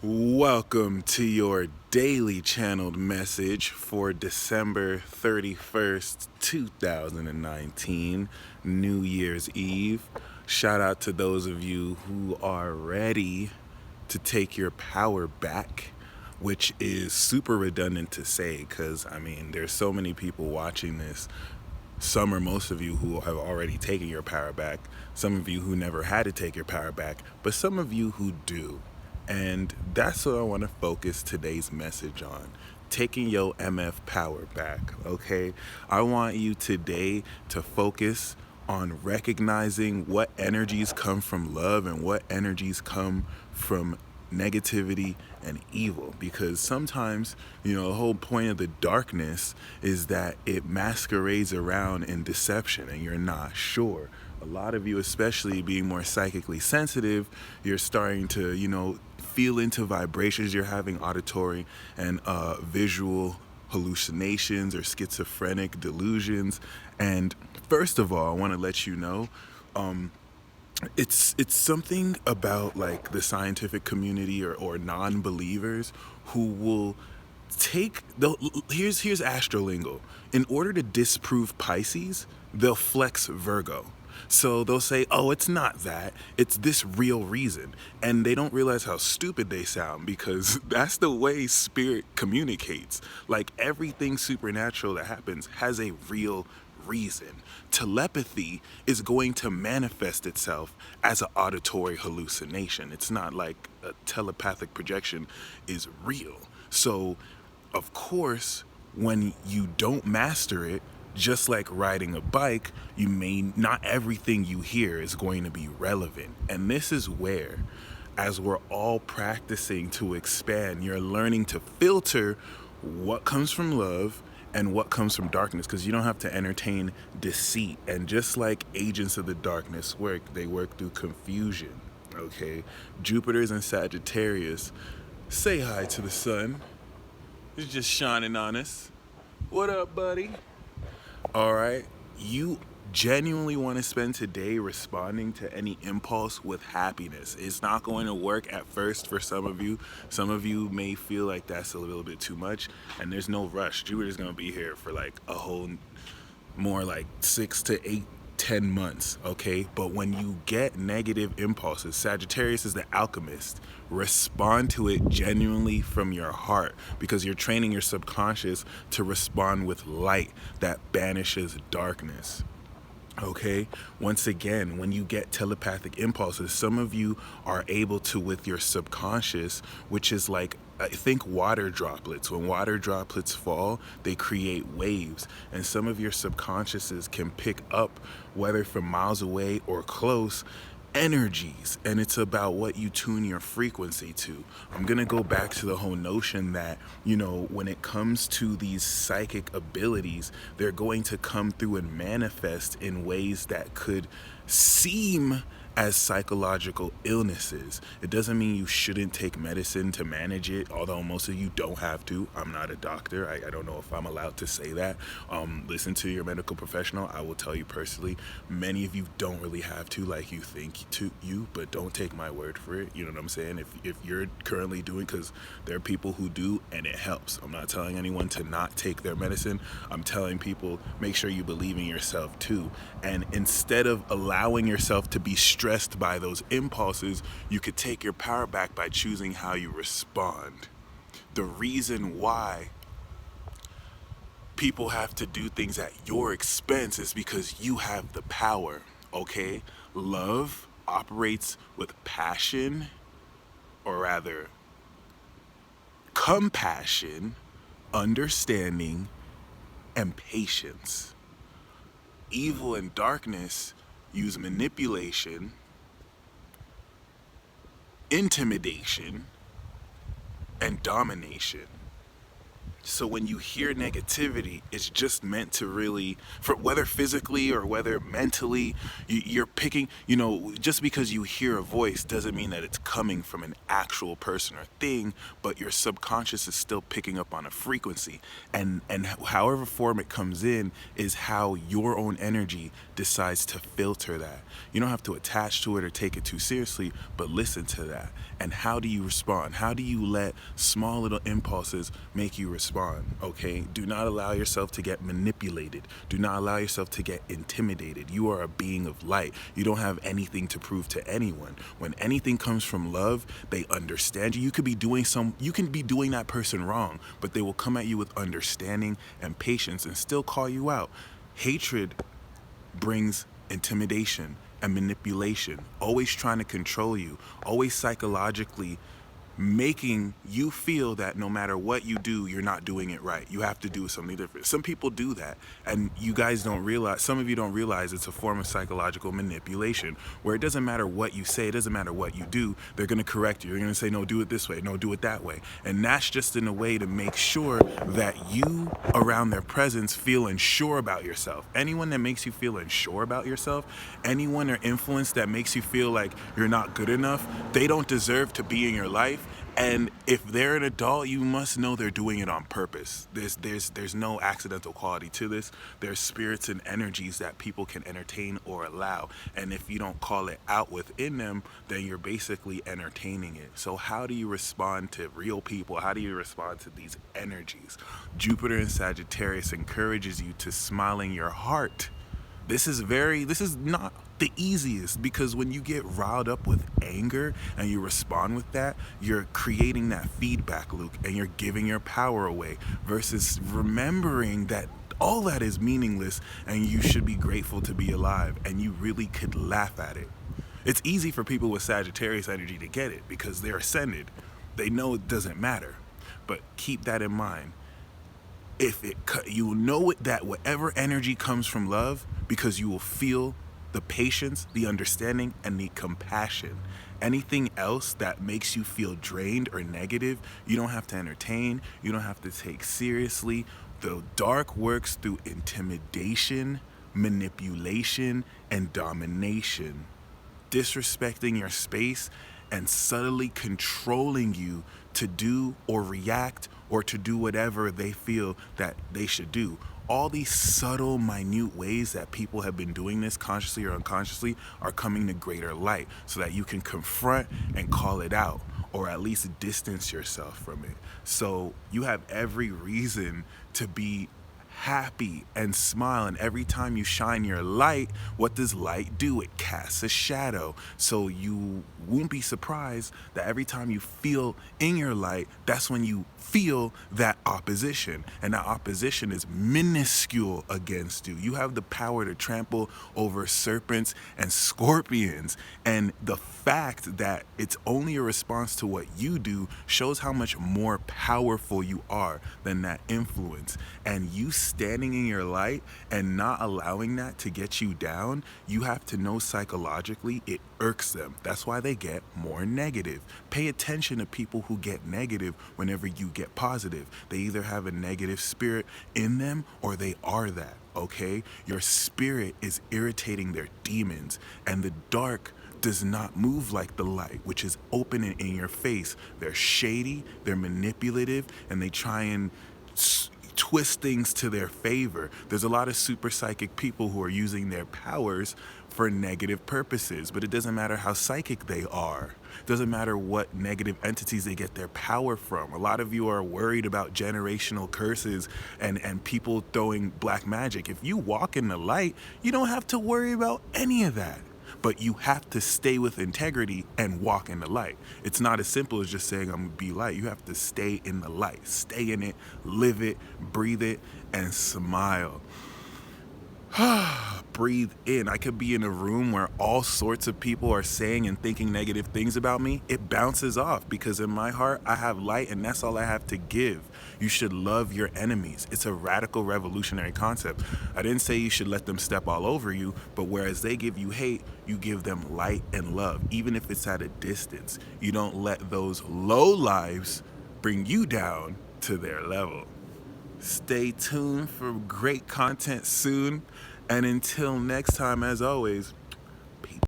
Welcome to your daily channeled message for December 31st, 2019, New Year's Eve. Shout out to those of you who are ready to take your power back, which is super redundant to say because, there's so many people watching this. Some or most of you who have already taken your power back, some of you who never had to take your power back, but some of you who do. And that's what I want to focus today's message on, taking your MF power back, okay? I want you today to focus on recognizing what energies come from love and what energies come from negativity and evil, because sometimes the whole point of the darkness is that it masquerades around in deception and you're not sure. A lot of you, especially being more psychically sensitive, you're starting to feel into vibrations. You're having auditory and visual hallucinations or schizophrenic delusions. And first of all, I want to let you know, it's something about like the scientific community or non-believers who will take the here's astrolingo. In order to disprove Pisces, they'll flex Virgo. So they'll say, oh, it's not that, it's this real reason. And they don't realize how stupid they sound, because that's the way spirit communicates. Like, everything supernatural that happens has a real reason. Telepathy is going to manifest itself as an auditory hallucination. It's not like a telepathic projection is real. So, of course, when you don't master it, just like riding a bike, not everything you hear is going to be relevant. And this is where, as we're all practicing to expand, you're learning to filter what comes from love and what comes from darkness, because you don't have to entertain deceit. And just like agents of the darkness work, they work through confusion. Okay, Jupiter's in Sagittarius. Say hi to the sun. It's just shining on us. What up, buddy? All right, you genuinely want to spend today responding to any impulse with happiness. It's not going to work at first for some of you. Some of you may feel like that's a little bit too much, and there's no rush. Jupiter's going to be here for like a whole more like 6 to 8 10 months, okay? But when you get negative impulses, Sagittarius is the alchemist. Respond to it genuinely from your heart, because you're training your subconscious to respond with light that banishes darkness. Okay, once again, when you get telepathic impulses, some of you are able to, with your subconscious, which is like, I think, water droplets. When water droplets fall, they create waves, and some of your subconsciouses can pick up, whether from miles away or close, energies. And it's about what you tune your frequency to. I'm gonna go back to the whole notion that when it comes to these psychic abilities, they're going to come through and manifest in ways that could seem as psychological illnesses. It doesn't mean you shouldn't take medicine to manage it, although most of you don't have to. I'm not a doctor. I don't know if I'm allowed to say that. Listen to your medical professional. I will tell you personally, many of you don't really have to, like you think but don't take my word for it. You know what I'm saying? If you're currently doing, because there are people who do and it helps. I'm not telling anyone to not take their medicine. I'm telling people, make sure you believe in yourself too. And instead of allowing yourself to be stressed by those impulses, you could take your power back by choosing how you respond. The reason why people have to do things at your expense is because you have the power, okay? Love operates with passion, or rather, compassion, understanding, and patience. Evil and darkness use manipulation, intimidation, and domination. So when you hear negativity, it's just meant to really, for whether physically or whether mentally, you're picking. Just because you hear a voice doesn't mean that it's coming from an actual person or thing, but your subconscious is still picking up on a frequency, and however form it comes in is how your own energy decides to filter that. You don't have to attach to it or take it too seriously, but listen to that. And how do you respond? How do you let small little impulses make you respond? Okay? Do not allow yourself to get manipulated. Do not allow yourself to get intimidated. You are a being of light. You don't have anything to prove to anyone. When anything comes from love, they understand you. You can be doing that person wrong, but they will come at you with understanding and patience and still call you out. Hatred brings intimidation and manipulation, always trying to control you, always psychologically making you feel that no matter what you do, you're not doing it right. You have to do something different. Some people do that, and you guys don't realize, some of you don't realize it's a form of psychological manipulation where it doesn't matter what you say, it doesn't matter what you do, they're going to correct you. They're going to say, no, do it this way, no, do it that way. And that's just in a way to make sure that you, around their presence, feel unsure about yourself. Anyone that makes you feel unsure about yourself, anyone or influence that makes you feel like you're not good enough, they don't deserve to be in your life. And if they're an adult, you must know they're doing it on purpose. There's no accidental quality to this. There's spirits and energies that people can entertain or allow. And if you don't call it out within them, then you're basically entertaining it. So how do you respond to real people? How do you respond to these energies? Jupiter in Sagittarius encourages you to smile in your heart. This is not the easiest, because when you get riled up with anger and you respond with that, you're creating that feedback loop and you're giving your power away, versus remembering that all that is meaningless and you should be grateful to be alive, and you really could laugh at it. It's easy for people with Sagittarius energy to get it because they're ascended. They know it doesn't matter. But keep that in mind. You know it, that whatever energy comes from love, because you will feel the patience, the understanding, and the compassion. Anything else that makes you feel drained or negative, you don't have to entertain, you don't have to take seriously. The dark works through intimidation, manipulation, and domination, disrespecting your space and subtly controlling you to do or react or to do whatever they feel that they should do. All these subtle, minute ways that people have been doing this, consciously or unconsciously, are coming to greater light so that you can confront and call it out, or at least distance yourself from it. So you have every reason to be happy and smile. And every time you shine your light, what does light do? It casts a shadow. So you won't be surprised that every time you feel in your light, that's when you feel that opposition. And that opposition is minuscule against you. You have the power to trample over serpents and scorpions. And the fact that it's only a response to what you do shows how much more powerful you are than that influence. And you standing in your light and not allowing that to get you down, you have to know psychologically it irks them. That's why they get more negative. Pay attention to people who get negative whenever you get positive. They either have a negative spirit in them or they are that, okay? Your spirit is irritating their demons, and the dark does not move like the light, which is open and in your face. They're shady, they're manipulative, and they try and twist things to their favor. There's a lot of super psychic people who are using their powers for negative purposes, but it doesn't matter how psychic they are. It doesn't matter what negative entities they get their power from. A lot of you are worried about generational curses and people throwing black magic. If you walk in the light, you don't have to worry about any of that. But you have to stay with integrity and walk in the light. It's not as simple as just saying, I'm gonna be light. You have to stay in the light. Stay in it, live it, breathe it, and smile. Breathe in. I could be in a room where all sorts of people are saying and thinking negative things about me. It bounces off because in my heart, I have light, and that's all I have to give. You should love your enemies. It's a radical revolutionary concept. I didn't say you should let them step all over you, but whereas they give you hate, you give them light and love, even if it's at a distance. You don't let those low lives bring you down to their level. Stay tuned for great content soon. And until next time, as always,